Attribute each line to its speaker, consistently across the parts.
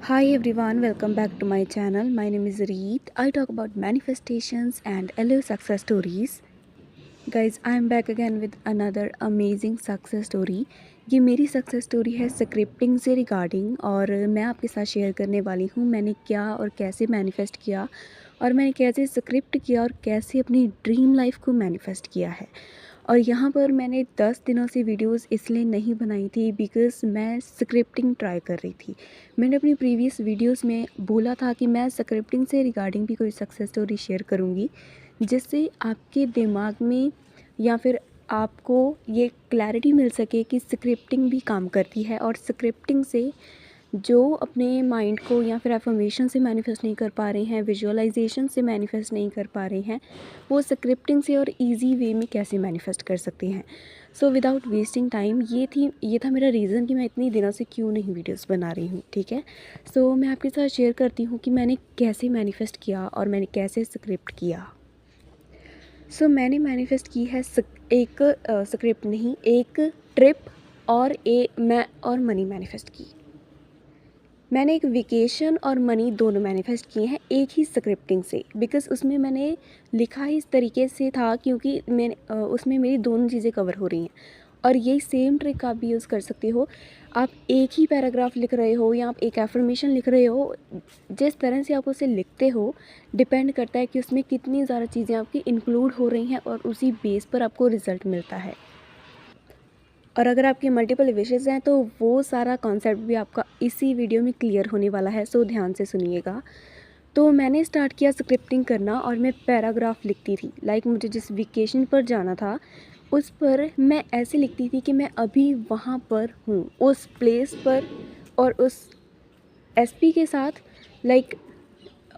Speaker 1: Hi everyone, welcome back to my channel. My name is Reet. I talk about manifestations and LA success stories. Guys, I am back again with another amazing success story. ये मेरी success story है scripting से regarding और मैं आपके साथ share करने वाली हूँ मैंने क्या और कैसे मैनिफेस्ट किया और मैंने कैसे स्क्रिप्ट किया और कैसे अपनी ड्रीम लाइफ को मैनिफेस्ट किया है। और यहाँ पर मैंने 10 दिनों से वीडियोस इसलिए नहीं बनाई थी बिकॉज़ मैं स्क्रिप्टिंग ट्राई कर रही थी। मैंने अपनी प्रीवियस वीडियोस में बोला था कि मैं स्क्रिप्टिंग से रिगार्डिंग भी कोई सक्सेस स्टोरी शेयर करूँगी, जिससे आपके दिमाग में या फिर आपको ये क्लैरिटी मिल सके कि स्क्रिप्टिंग भी काम करती है और स्क्रिप्टिंग से जो अपने माइंड को या फिर अफर्मेशन से मैनिफेस्ट नहीं कर पा रहे हैं, विजुअलाइजेशन से मैनिफेस्ट नहीं कर पा रहे हैं, वो स्क्रिप्टिंग से और इजी वे में कैसे मैनिफेस्ट कर सकते हैं। सो विदाउट वेस्टिंग टाइम ये था मेरा रीज़न कि मैं इतनी दिनों से क्यों नहीं वीडियोस बना रही हूँ। ठीक है, सो मैं आपके साथ शेयर करती हूँ कि मैंने कैसे मैनिफेस्ट किया और मैंने कैसे स्क्रिप्ट किया। सो मैंने मैनिफेस्ट की है एक स्क्रिप्ट नहीं, एक ट्रिप और मैं और मनी मैनिफेस्ट की। मैंने एक वेकेशन और मनी दोनों मैनिफेस्ट किए हैं एक ही स्क्रिप्टिंग से, बिकॉज़ उसमें मैंने लिखा ही इस तरीके से था क्योंकि उसमें मेरी दोनों चीज़ें कवर हो रही हैं। और यही सेम ट्रिक आप भी यूज़ कर सकते हो। आप एक ही पैराग्राफ लिख रहे हो या आप एक एफर्मेशन लिख रहे हो, जिस तरह से आप उसे लिखते हो डिपेंड करता है कि उसमें कितनी ज़्यादा चीज़ें आपकी इंक्लूड हो रही हैं और उसी बेस पर आपको रिज़ल्ट मिलता है। और अगर आपके मल्टीपल विशेज़ हैं तो वो सारा कॉन्सेप्ट भी आपका इसी वीडियो में क्लियर होने वाला है, सो ध्यान से सुनिएगा। तो मैंने स्टार्ट किया स्क्रिप्टिंग करना और मैं पैराग्राफ लिखती थी। मुझे जिस वेकेशन पर जाना था उस पर मैं ऐसे लिखती थी कि मैं अभी वहाँ पर हूँ, उस प्लेस पर और उस एसपी के साथ। लाइक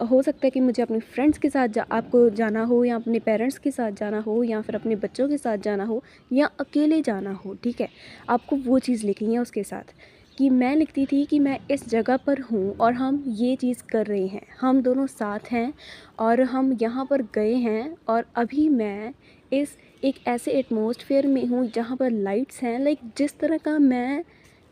Speaker 1: हो सकता है कि मुझे अपने फ्रेंड्स के साथ आपको जाना हो या अपने पेरेंट्स के साथ जाना हो या फिर अपने बच्चों के साथ जाना हो या अकेले जाना हो। ठीक है, आपको वो चीज़ लिखनी है उसके साथ। कि मैं लिखती थी कि मैं इस जगह पर हूँ और हम ये चीज़ कर रहे हैं, हम दोनों साथ हैं और हम यहाँ पर गए हैं और अभी मैं इस एक ऐसे एटमॉस्फेयर में हूँ जहाँ पर लाइट्स हैं। जिस तरह का मैं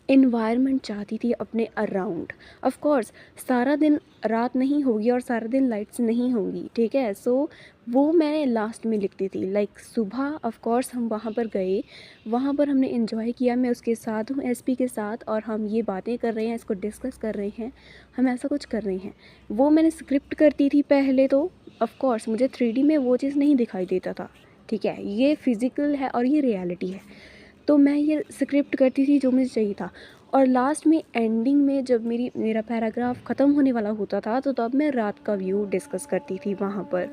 Speaker 1: एनवायरनमेंट चाहती थी अपने अराउंड। ऑफ कोर्स सारा दिन रात नहीं होगी और सारा दिन लाइट्स नहीं होंगी। ठीक है, सो वो मैंने लास्ट में लिखती थी। सुबह ऑफ कोर्स हम वहाँ पर गए, वहाँ पर हमने एंजॉय किया, मैं उसके साथ हूँ एसपी के साथ और हम ये बातें कर रहे हैं, इसको डिस्कस कर रहे हैं, हम ऐसा कुछ कर रहे हैं। वो मैंने स्क्रिप्ट करती थी पहले तो। ऑफ कोर्स मुझे 3D में वो चीज़ नहीं दिखाई देता था। ठीक है, ये फिज़िकल है और ये रियलिटी है। तो मैं ये स्क्रिप्ट करती थी जो मुझे चाहिए था। और लास्ट में एंडिंग में जब मेरा पैराग्राफ ख़त्म होने वाला होता था तो तब मैं रात का व्यू डिस्कस करती थी वहाँ पर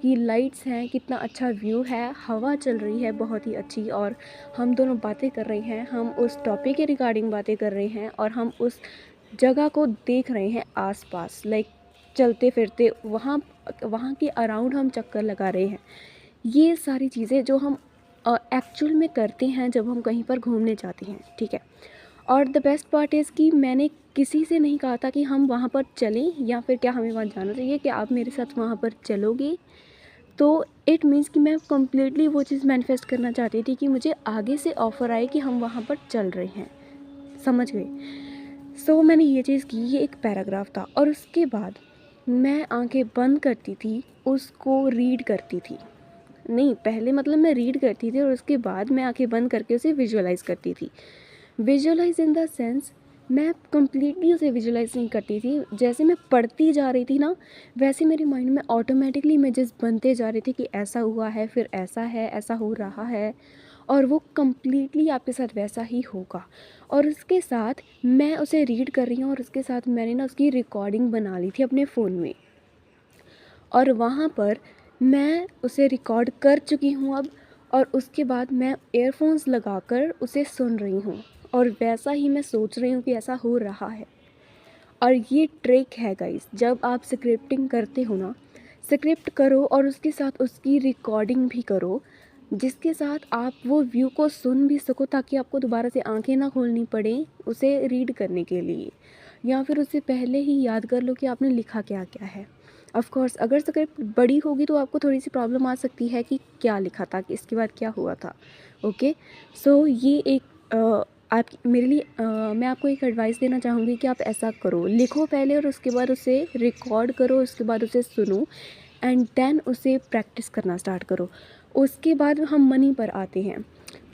Speaker 1: कि लाइट्स हैं, कितना अच्छा व्यू है, हवा चल रही है बहुत ही अच्छी और हम दोनों बातें कर रहे हैं, हम उस टॉपिक के रिगार्डिंग बातें कर रहे हैं और हम उस जगह को देख रहे हैं आसपास। चलते फिरते वहाँ वहाँ के अराउंड हम चक्कर लगा रहे हैं। ये सारी चीज़ें जो हम एक्चुअल में करते हैं जब हम कहीं पर घूमने जाते हैं। ठीक है, और द बेस्ट पार्ट इज़ कि मैंने किसी से नहीं कहा था कि हम वहाँ पर चलें या फिर क्या हमें वहाँ जाना चाहिए, कि आप मेरे साथ वहाँ पर चलोगे। तो इट मीन्स कि मैं कम्प्लीटली वो चीज़ मैनिफेस्ट करना चाहती थी कि मुझे आगे से ऑफ़र आए कि हम वहाँ पर चल रहे हैं। समझ गए? सो मैंने ये चीज़ की, ये एक पैराग्राफ था और उसके बाद मैं आंखें बंद करती थी, उसको रीड करती थी। नहीं, पहले मैं रीड करती थी और उसके बाद मैं आंखें बंद करके उसे विजुअलाइज़ करती थी। विजुअलाइज़ इन द सेंस, मैं कंप्लीटली उसे विजुअलाइज़ नहीं करती थी। जैसे मैं पढ़ती जा रही थी ना, वैसे मेरे माइंड में ऑटोमेटिकली इमेजेस बनते जा रहे थे कि ऐसा हुआ है, फिर ऐसा है, ऐसा हो रहा है और वो कंप्लीटली आपके साथ वैसा ही होगा। और उसके साथ मैं उसे रीड कर रही हूँ और उसके साथ मैंने ना उसकी रिकॉर्डिंग बना ली थी अपने फ़ोन में और वहाँ पर मैं उसे रिकॉर्ड कर चुकी हूँ अब। और उसके बाद मैं एयरफोन्स लगाकर उसे सुन रही हूँ और वैसा ही मैं सोच रही हूँ कि ऐसा हो रहा है। और ये ट्रिक है गाइस, जब आप स्क्रिप्टिंग करते हो ना, स्क्रिप्ट करो और उसके साथ उसकी रिकॉर्डिंग भी करो, जिसके साथ आप वो व्यू को सुन भी सको ताकि आपको दोबारा से आंखें ना खोलनी पड़े उसे रीड करने के लिए, या फिर उससे पहले ही याद कर लो कि आपने लिखा क्या क्या है। ऑफ कोर्स अगर स्क्रिप्ट बड़ी होगी तो आपको थोड़ी सी प्रॉब्लम आ सकती है कि क्या लिखा था, कि इसके बाद क्या हुआ था। ओके, सो ये एक आप मेरे लिए मैं आपको एक एडवाइस देना चाहूँगी कि आप ऐसा करो, लिखो पहले और उसके बाद उसे रिकॉर्ड करो, उसके बाद उसे सुनो एंड देन उसे प्रैक्टिस करना स्टार्ट करो। उसके बाद हम मनी पर आते हैं।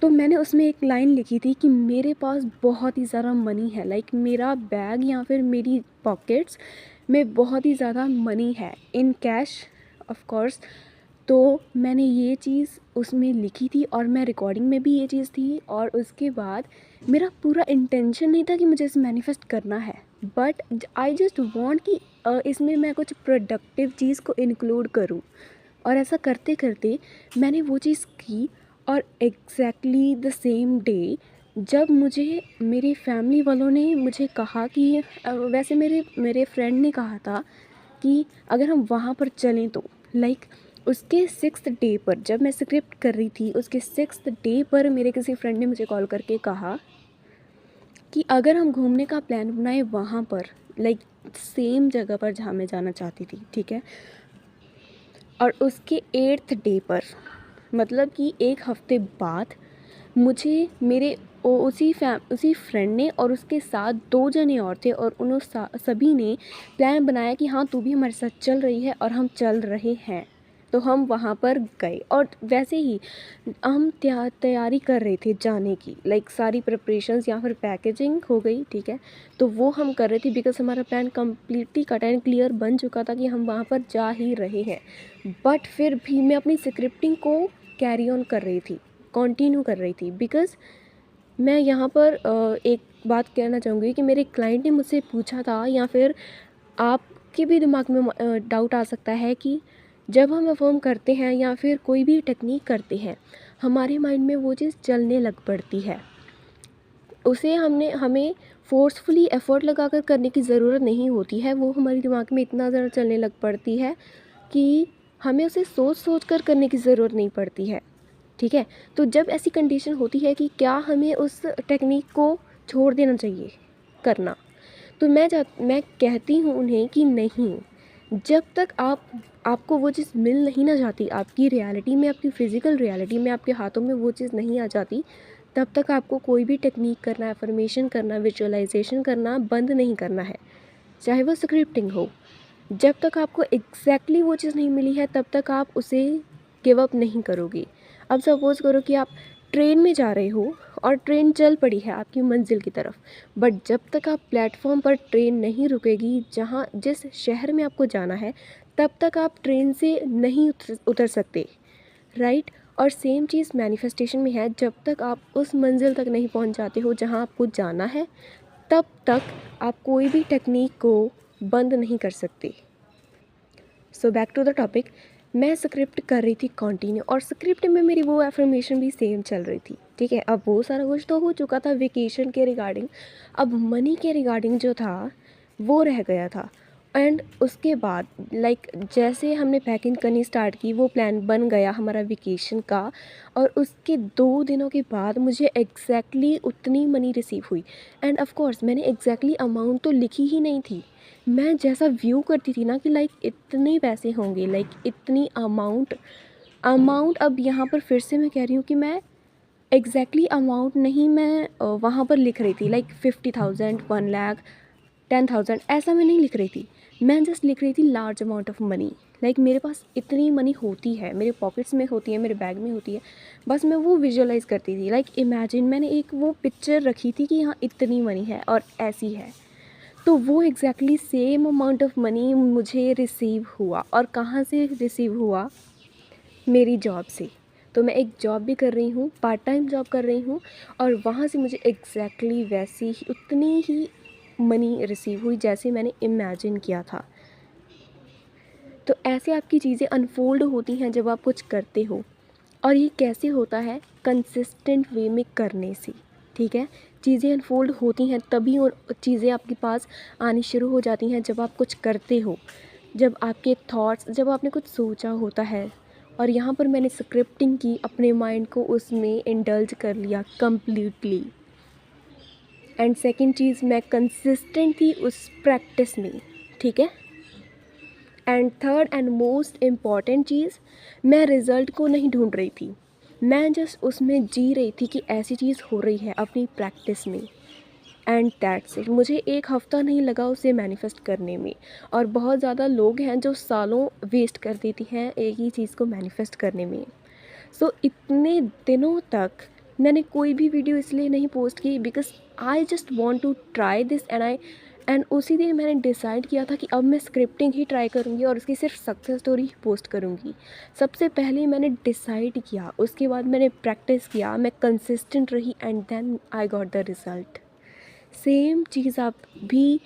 Speaker 1: तो मैंने उसमें एक लाइन लिखी थी कि मेरे पास बहुत ही ज़्यादा मनी है, लाइक मेरा बैग या फिर मेरी पॉकेट्स में बहुत ही ज़्यादा मनी है इन कैश ऑफ कोर्स। तो मैंने ये चीज़ उसमें लिखी थी और मैं रिकॉर्डिंग में भी ये चीज़ थी। और उसके बाद मेरा पूरा इंटेंशन नहीं था कि मुझे इसे मैनिफेस्ट करना है, बट आई जस्ट वांट कि इसमें मैं कुछ प्रोडक्टिव चीज़ को इंक्लूड करूं। और ऐसा करते करते मैंने वो चीज़ की। और एग्जैक्टली द सेम डे जब मुझे मेरी फैमिली वालों ने मुझे कहा कि वैसे मेरे फ्रेंड ने कहा था कि अगर हम वहाँ पर चलें तो लाइक उसके 6th डे पर जब मैं स्क्रिप्ट कर रही थी, उसके 6th डे पर मेरे किसी फ्रेंड ने मुझे कॉल करके कहा कि अगर हम घूमने का प्लान बनाए वहाँ पर, लाइक सेम जगह पर जहाँ मैं जाना चाहती थी, ठीक है। और उसके 8th डे पर मतलब कि एक हफ्ते बाद मुझे मेरे उसी फ्रेंड ने और उसके साथ 2 जने और थे और सभी ने प्लान बनाया कि हाँ तू भी हमारे साथ चल रही है और हम चल रहे हैं। तो हम वहाँ पर गए और वैसे ही हम तैयारी कर रहे थे जाने की, लाइक सारी प्रिपरेशंस या फिर पैकेजिंग हो गई, ठीक है। तो वो हम कर रहे थे बिकॉज़ हमारा plan completely cut and clear बन चुका था कि हम वहाँ पर जा ही रहे हैं। बट फिर भी मैं अपनी स्क्रिप्टिंग को कैरी ऑन कर रही थी, कंटिन्यू कर रही थी बिकॉज़ मैं यहाँ पर एक बात कहना चाहूँगी कि मेरे क्लाइंट ने मुझसे पूछा था या फिर आपके भी दिमाग में डाउट आ सकता है कि जब हम परफॉर्म करते हैं या फिर कोई भी टेक्निक करते हैं, हमारे माइंड में वो चीज़ चलने लग पड़ती है। उसे हमें फ़ोर्सफुली एफ़र्ट लगाकर करने की ज़रूरत नहीं होती है, वो हमारे दिमाग में इतना ज़्यादा चलने लग पड़ती है कि हमें उसे सोच कर करने की ज़रूरत नहीं पड़ती है, ठीक है। तो जब ऐसी कंडीशन होती है कि क्या हमें उस टेक्निक को छोड़ देना चाहिए करना, तो मैं कहती हूँ उन्हें कि नहीं, जब तक आपको वो चीज़ मिल नहीं ना जाती, आपकी रियलिटी में, आपकी फ़िज़िकल रियलिटी में आपके हाथों में वो चीज़ नहीं आ जाती, तब तक आपको कोई भी टेक्निक करना, अफ़र्मेशन करना, विजुअलाइज़ेशन करना बंद नहीं करना है, चाहे वो स्क्रिप्टिंग हो। जब तक आपको एग्जैक्टली वो चीज़ नहीं मिली है तब तक आप उसे गिव अप नहीं करोगे। अब सपोज़ करो कि आप ट्रेन में जा रहे हो और ट्रेन चल पड़ी है आपकी मंजिल की तरफ, बट जब तक आप प्लेटफॉर्म पर ट्रेन नहीं रुकेगी जिस शहर में आपको जाना है, तब तक आप ट्रेन से नहीं उतर सकते, राइट। और सेम चीज़ मैनिफेस्टेशन में है, जब तक आप उस मंजिल तक नहीं पहुंच जाते हो जहां आपको जाना है, तब तक आप कोई भी टेक्निक को बंद नहीं कर सकते। So back to the topic, मैं स्क्रिप्ट कर रही थी कंटिन्यू और स्क्रिप्ट में मेरी वो एफर्मेशन भी सेम चल रही थी, ठीक है। अब वो सारा कुछ तो हो चुका था वेकेशन के रिगार्डिंग, अब मनी के रिगार्डिंग जो था वो रह गया था। एंड उसके बाद लाइक जैसे हमने पैकिंग करनी स्टार्ट की, वो प्लान बन गया हमारा वेकेशन का। और उसके 2 दिनों के बाद मुझे एग्जैक्टली उतनी मनी रिसीव हुई। एंड ऑफ कोर्स मैंने एग्जैक्टली अमाउंट तो लिखी ही नहीं थी, मैं जैसा व्यू करती थी ना कि लाइक इतने पैसे होंगे, लाइक इतनी अमाउंट अब यहाँ पर फिर से मैं कह रही हूँ कि मैं एग्जैक्टली अमाउंट नहीं, मैं वहाँ पर लिख रही थी लाइक 50,000, 1 लाख, 10,000, ऐसा मैं नहीं लिख रही थी। मैं जस्ट लिख रही थी large amount of money, like मेरे पास इतनी मनी होती है, मेरे पॉकेट्स में होती है, मेरे बैग में होती है, बस मैं वो विजुअलाइज़ करती थी। लाइक इमेजिन मैंने एक वो पिक्चर रखी थी कि हाँ इतनी मनी है और ऐसी है। तो वो exactly same amount of money मुझे रिसीव हुआ। और कहाँ से रिसीव हुआ? मेरी जॉब से। तो मैं एक जॉब भी कर रही हूँ, पार्ट टाइम जॉब कर रही हूँ, और वहाँ से मुझे एग्जैक्टली वैसी ही उतनी ही मनी रिसीव हुई जैसे मैंने इमेजिन किया था। तो ऐसे आपकी चीज़ें अनफोल्ड होती हैं जब आप कुछ करते हो। और ये कैसे होता है? कंसिस्टेंट वे में करने से, ठीक है। चीज़ें अनफोल्ड होती हैं तभी, और चीज़ें आपके पास आनी शुरू हो जाती हैं जब आप कुछ करते हो, जब आपके थॉट्स, जब आपने कुछ सोचा होता है। और यहाँ पर मैंने स्क्रिप्टिंग की, अपने माइंड को उसमें इंडल्ज कर लिया कम्प्लीटली। एंड सेकंड चीज़, मैं कंसिस्टेंट थी उस प्रैक्टिस में, ठीक है। And third and most important चीज़, मैं रिज़ल्ट को नहीं ढूंढ रही थी, मैं जस्ट उसमें जी रही थी कि ऐसी चीज़ हो रही है अपनी प्रैक्टिस में, एंड दैट्स इट। मुझे 1 हफ़्ता नहीं लगा उसे मैनिफेस्ट करने में, और बहुत ज़्यादा लोग हैं जो सालों वेस्ट कर देती हैं एक ही चीज़ को मैनिफेस्ट करने में। सो इतने दिनों तक मैंने कोई भी वीडियो इसलिए नहीं पोस्ट की because I just want to try this, and उसी दिन मैंने डिसाइड किया था कि अब मैं स्क्रिप्टिंग ही ट्राई करूँगी और उसकी सिर्फ सक्सेस स्टोरी ही पोस्ट करूँगी। सबसे पहले मैंने डिसाइड किया, उसके बाद मैंने प्रैक्टिस किया, मैं कंसिस्टेंट रही, and then I got the result. Same चीज़ आप भी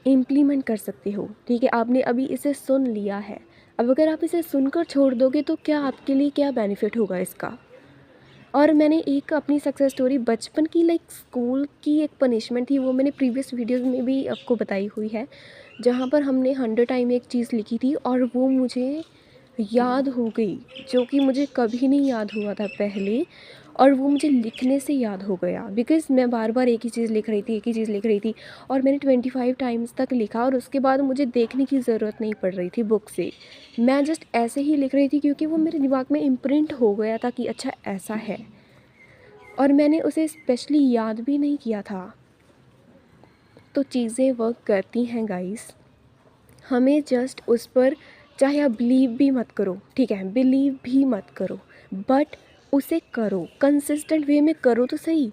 Speaker 1: इम्प्लीमेंट कर सकते हो, ठीक है। आपने अभी इसे सुन लिया है, अब अगर आप इसे सुनकर छोड़ दोगे तो क्या आपके लिए क्या बेनिफिट होगा इसका। और मैंने एक अपनी सक्सेस स्टोरी बचपन की, लाइक स्कूल की एक पनिशमेंट थी, वो मैंने प्रीवियस वीडियोस में भी आपको बताई हुई है, जहाँ पर हमने 100 टाइम एक चीज़ लिखी थी और वो मुझे याद हो गई, जो कि मुझे कभी नहीं याद हुआ था पहले, और वो मुझे लिखने से याद हो गया बिकॉज़ मैं बार बार एक ही चीज़ लिख रही थी, एक ही चीज़ लिख रही थी, और मैंने 25 टाइम्स तक लिखा और उसके बाद मुझे देखने की ज़रूरत नहीं पड़ रही थी बुक से। मैं जस्ट ऐसे ही लिख रही थी क्योंकि वो मेरे दिमाग में इम्प्रिंट हो गया था कि अच्छा ऐसा है, और मैंने उसे स्पेशली याद भी नहीं किया था। तो चीज़ें वर्क करती हैं गाइस, हमें जस्ट उस पर, चाहे आप बिलीव भी मत करो, ठीक है, बिलीव भी मत करो, बट उसे करो, कंसिस्टेंट वे में करो तो सही।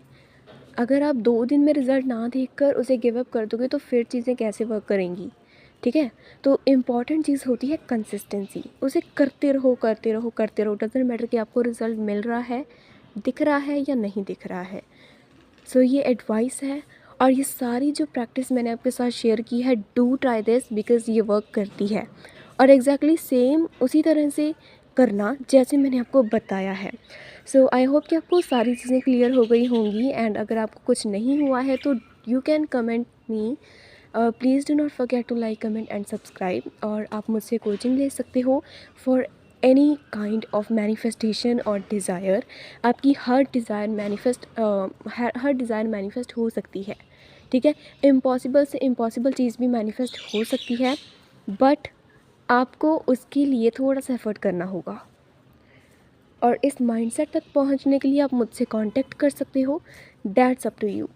Speaker 1: अगर आप 2 दिन में रिज़ल्ट ना देखकर उसे गिव अप कर दोगे तो फिर चीज़ें कैसे वर्क करेंगी, ठीक है। तो इम्पॉर्टेंट चीज़ होती है कंसिस्टेंसी, उसे करते रहो करते रहो करते रहो, डजेंट मैटर कि आपको रिज़ल्ट मिल रहा है, दिख रहा है या नहीं दिख रहा है। सो ये एडवाइस है, और ये सारी जो प्रैक्टिस मैंने आपके साथ शेयर की है, डू ट्राई दिस बिकॉज़ ये वर्क करती है, और एग्जैक्टली सेम उसी तरह से करना जैसे मैंने आपको बताया है। सो आई होप कि आपको सारी चीज़ें क्लियर हो गई होंगी, एंड अगर आपको कुछ नहीं हुआ है तो you can comment me, please do not forget to like, comment and subscribe. और आप मुझसे कोचिंग ले सकते हो for any kind of manifestation और डिज़ायर। आपकी हर डिज़ायर मैनिफेस्ट हो सकती है, ठीक है। इम्पॉसिबल से इम्पॉसिबल चीज़ भी मैनिफेस्ट हो सकती है, बट आपको उसके लिए थोड़ा सा एफर्ट करना होगा, और इस माइंडसेट तक पहुंचने के लिए आप मुझसे कांटेक्ट कर सकते हो। That's up to you.